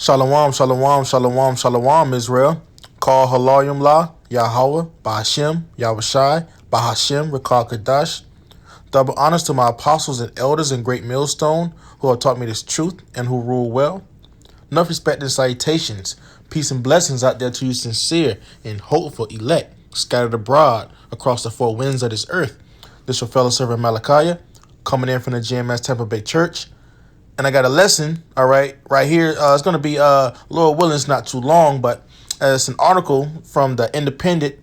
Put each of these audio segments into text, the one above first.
Shalom, shalom, shalom, shalom, Israel. Call Halayim La, Yahweh, Bahashem, Yahushai, Bahashem, Rekal Kadash. Double honors to my apostles and elders in Great Millstone who have taught me this truth and who rule well. Enough respect and salutations. Peace and blessings out there to you sincere and hopeful elect, scattered abroad across the four winds of this earth. This your fellow servant Malachi, coming in from the GMS Tampa Bay Church. And I got a lesson, all right here. It's going to be, Lord willing, it's not too long, but it's an article from the independent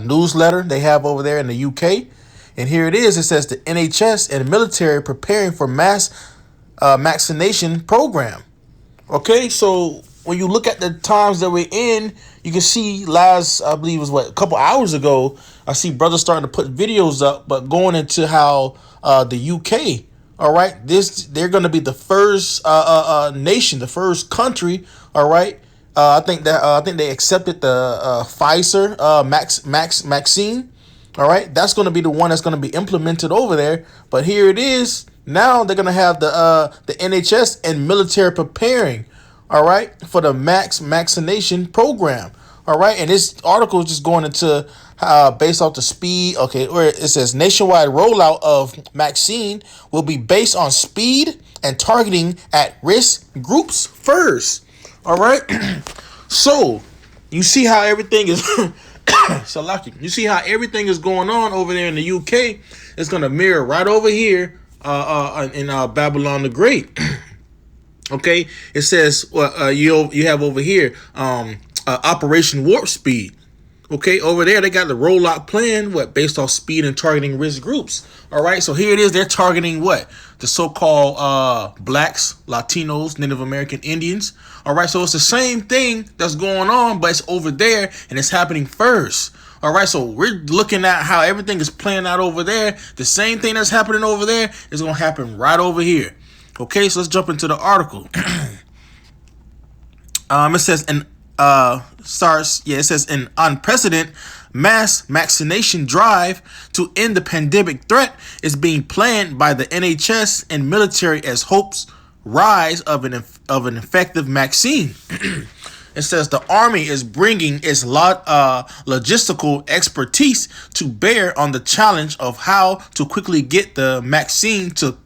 newsletter they have over there in the UK. And here it is. It says the NHS and military preparing for mass vaccination program. Okay, so when you look at the times that we're in, you can see I believe it was a couple hours ago, I see brothers starting to put videos up, but going into how the UK, all right, they're going to be the first nation, the first country, all right. I think they accepted the Pfizer vaccine, all right. That's going to be the one that's going to be implemented over there. But here it is. Now they're going to have the NHS and military preparing, all right, for the vaccination program, all right. And this article is just going into based off the speed, okay, where it says nationwide rollout of vaccine will be based on speed and targeting at risk groups first. All right. So you see how everything is you see how everything is going on over there in the UK. It's going to mirror right over here in Babylon the Great. Okay. It says you have over here Operation Warp Speed. Okay, over there, they got the rollout plan, based off speed and targeting risk groups. All right, so here it is. They're targeting what? The so-called blacks, Latinos, Native American Indians. All right, so it's the same thing that's going on, but it's over there and it's happening first. All right, so we're looking at how everything is playing out over there. The same thing that's happening over there is going to happen right over here. Okay, so let's jump into the article. It says, it says an unprecedented mass vaccination drive to end the pandemic threat is being planned by the NHS and military as hopes rise of an effective vaccine. It says the Army is bringing its logistical expertise to bear on the challenge of how to quickly get the vaccine to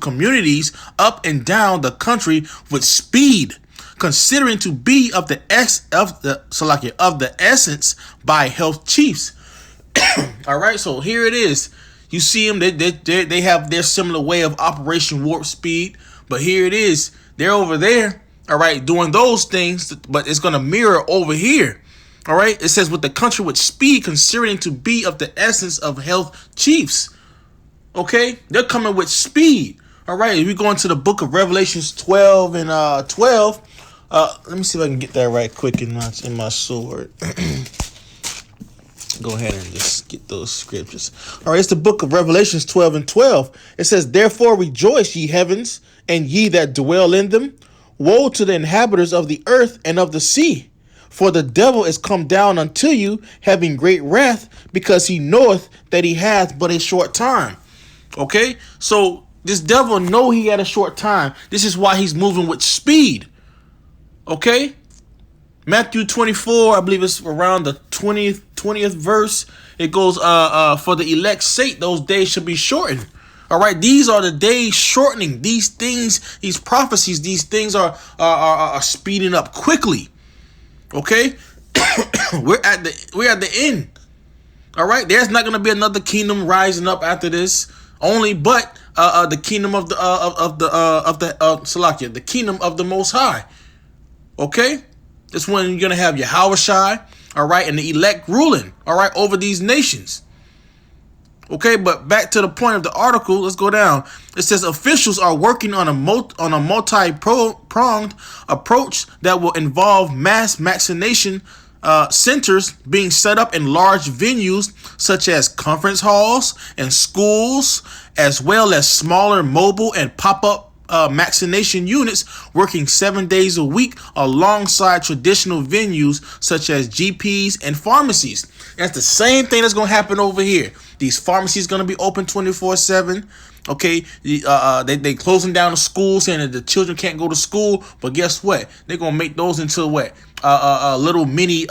communities up and down the country with speed, considering to be of the essence by health chiefs. All right, so here it is. You see them, they have their similar way of Operation Warp Speed, but here it is. They're over there, all right, doing those things, but it's going to mirror over here. All right, it says with the country with speed, considering to be of the essence of health chiefs. Okay, they're coming with speed. All right, we go into the book of Revelations 12 and 12. Let me see if I can get that right quick in my sword. Go ahead and just get those scriptures. All right, it's the book of Revelations 12 and 12. It says, therefore rejoice, ye heavens, and ye that dwell in them. Woe to the inhabitants of the earth and of the sea. For the devil is come down unto you, having great wrath, because he knoweth that he hath but a short time. Okay, so this devil know he had a short time. This is why he's moving with speed. Okay, Matthew 24, I believe it's around the 20th verse. It goes, for the elect's sake, those days should be shortened. All right, these are the days shortening. These things, these prophecies, these things are speeding up quickly. Okay, we're at the end. All right, there's not going to be another kingdom rising up after this. But the kingdom of the the kingdom of the Most High. Okay, that's when you're gonna have Yahushai, all right, and the elect ruling, all right, over these nations. Okay, but back to the point of the article. Let's go down. It says officials are working on a multi-pronged approach that will involve mass vaccination centers being set up in large venues such as conference halls and schools, as well as smaller mobile and pop-up vaccination units working 7 days a week alongside traditional venues such as GPs and pharmacies. And that's the same thing that's going to happen over here. These pharmacies going to be open 24/7. Okay, they closing down the schools, saying that the children can't go to school. But guess what? They're gonna make those into what? Little mini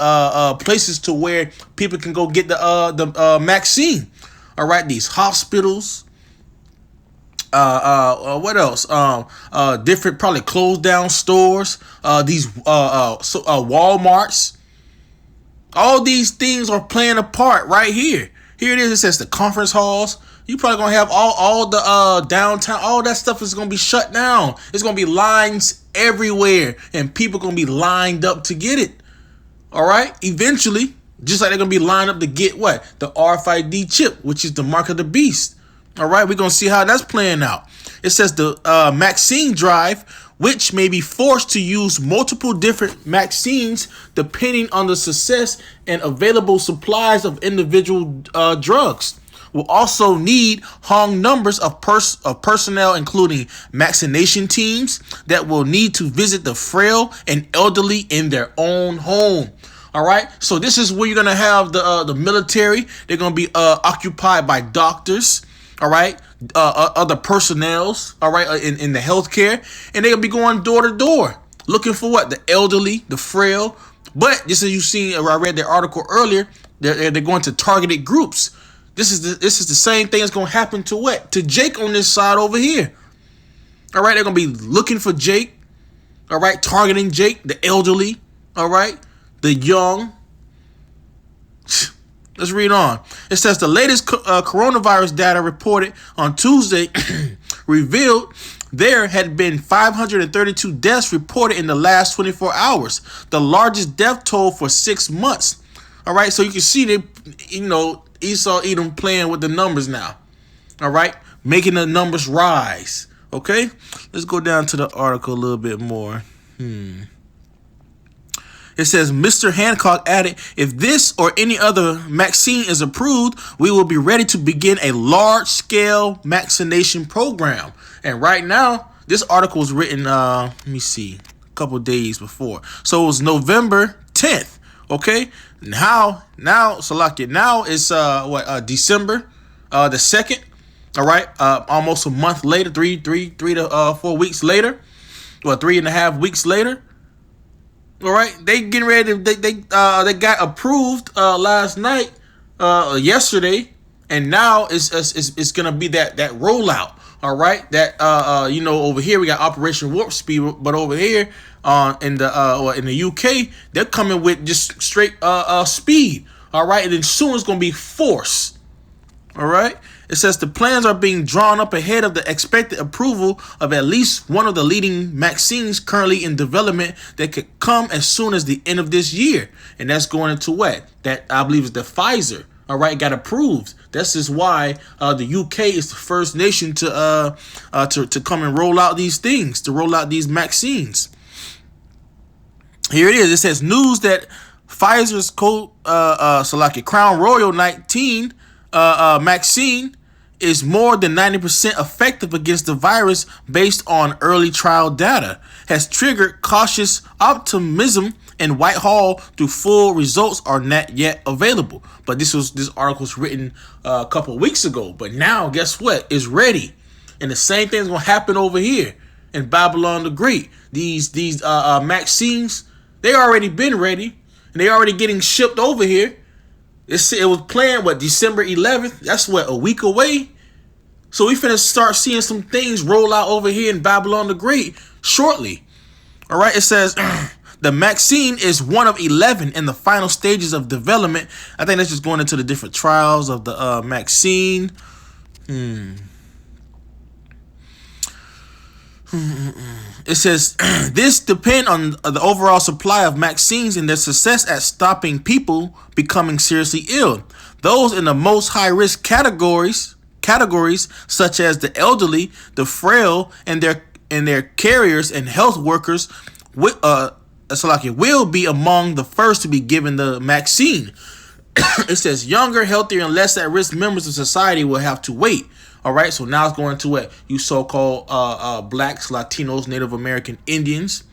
places to where people can go get the vaccine. All right, these hospitals. What else? Different probably closed down stores. These Walmarts. All these things are playing a part right here. Here it is. It says the conference halls. You probably gonna have all the downtown. All that stuff is gonna be shut down. It's gonna be lines everywhere, and people gonna be lined up to get it. All right. Eventually, just like they're gonna be lined up to get what? The RFID chip, which is the mark of the beast. All right, we're going to see how that's playing out. It says the vaccine drive, which may be forced to use multiple different vaccines depending on the success and available supplies of individual drugs, will also need hung numbers of personnel, including vaccination teams that will need to visit the frail and elderly in their own home. All right, so this is where you're going to have the military. They're going to be occupied by doctors. All right, other personnels, all right, in the healthcare, and they'll be going door to door looking for what? The elderly, the frail. But just as you seen, I read their article earlier, they're going to targeted groups. This is the same thing that's going to happen to what? To Jake on this side over here. All right, they're going to be looking for Jake. All right, targeting Jake, the elderly. All right, the young. Let's read on. It says the latest coronavirus data reported on Tuesday revealed there had been 532 deaths reported in the last 24 hours, the largest death toll for 6 months. All right, so you can see that, Esau Edom playing with the numbers now. All right, making the numbers rise. Okay, let's go down to the article a little bit more. It says, Mr. Hancock added, if this or any other vaccine is approved, we will be ready to begin a large-scale vaccination program. And right now, this article was written, let me see, a couple days before. So it was November 10th, okay? Now it's, December the 2nd, all right? Almost a month later, three to 4 weeks later, 3.5 weeks later. All right, they getting ready. They got approved last night, yesterday, and now it's gonna be that rollout. All right, that over here we got Operation Warp Speed, but over here in the UK they're coming with just straight speed. All right, and then soon it's gonna be force. All right. It says the plans are being drawn up ahead of the expected approval of at least one of the leading vaccines currently in development that could come as soon as the end of this year. And that's going into what? That I believe is the Pfizer. All right, got approved. This is why the UK is the first nation to come and roll out these things, to roll out these vaccines. Here it is. It says news that Pfizer's Crown Royal 19 vaccine is more than 90% effective against the virus based on early trial data, has triggered cautious optimism in Whitehall through full results are not yet available. But this article was written a couple of weeks ago. But now, guess what? It's ready. And the same thing is going to happen over here in Babylon the Great. These vaccines, they already been ready. And they already getting shipped over here. It was planned, December 11th? That's a week away? So we finna start seeing some things roll out over here in Babylon the Great shortly. All right, it says the vaccine is one of 11 in the final stages of development. I think that's just going into the different trials of the vaccine. It says this depends on the overall supply of vaccines and their success at stopping people becoming seriously ill. Those in the most high-risk categories such as the elderly, the frail, and their carriers and health workers will be among the first to be given the vaccine. It says younger, healthier, and less at-risk members of society will have to wait. All right, so now it's going to what? You so-called blacks, Latinos, Native American Indians.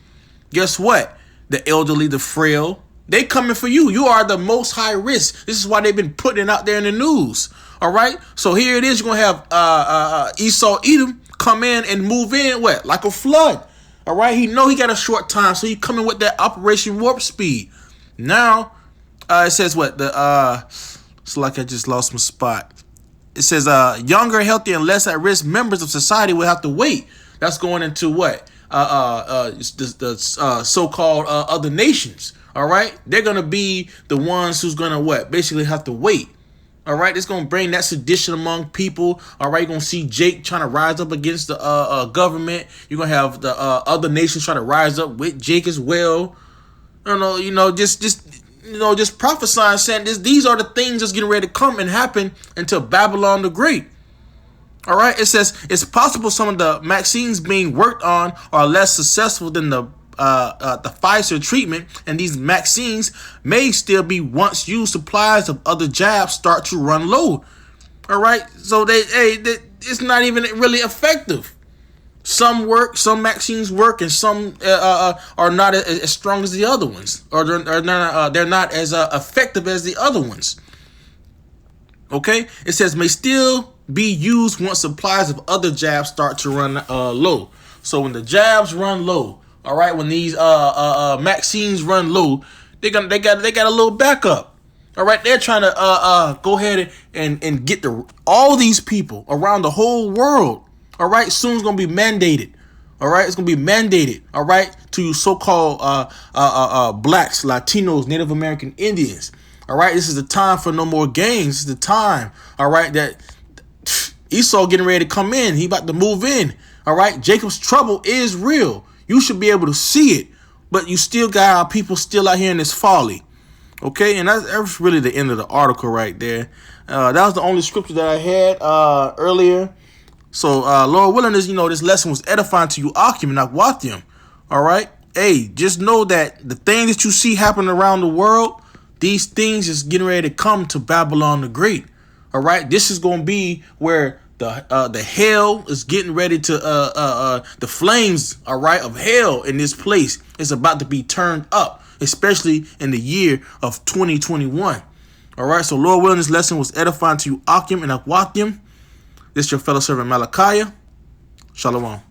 Guess what? The elderly, the frail, They coming for you. You are the most high risk. This is why they've been putting it out there in the news. All right. So here it is. You're going to have Esau Edom come in and move in what? Like a flood. All right. He know he got a short time. So he coming with that Operation Warp Speed. Now, it says what? It's like I just lost my spot. It says younger, healthier, and less at-risk members of society will have to wait. That's going into what? The so-called other nations. All right, they're gonna be the ones who's gonna what? Basically have to wait. All right, it's gonna bring that sedition among people. All right, you're gonna see Jake trying to rise up against the government. You're gonna have the other nations trying to rise up with Jake as well. Just prophesying, saying these are the things that's getting ready to come and happen until Babylon the Great. All right, it says it's possible some of the vaccines being worked on are less successful than the Pfizer treatment, and these vaccines may still be once used supplies of other jabs start to run low. All right, so it's not even really effective. Some work, some vaccines work, and some are not as strong as the other ones, or they're not as effective as the other ones. Okay, it says may still be used once supplies of other jabs start to run low. So when the jabs run low, all right, when these vaccines run low, they got a little backup. All right, they're trying to go ahead and get all these people around the whole world. All right, soon it's gonna be mandated. All right, it's gonna be mandated. All right, to so-called blacks, Latinos, Native American Indians. All right, this is the time for no more games. This is the time. All right, that Esau getting ready to come in. He about to move in. All right, Jacob's trouble is real. You should be able to see it, but you still got our people still out here in this folly. Okay, and that's really the end of the article right there. That was the only scripture that I had earlier. So, Lord willing, this lesson was edifying to you, Akim and Akwathium. All right, hey, just know that the things that you see happening around the world, these things is getting ready to come to Babylon the Great. All right, this is going to be where the hell is getting ready to the flames, all right, of hell in this place is about to be turned up, especially in the year of 2021. All right, so Lord willing, this lesson was edifying to you, Akim and Akwathium. This is your fellow servant Malachi. Shalom.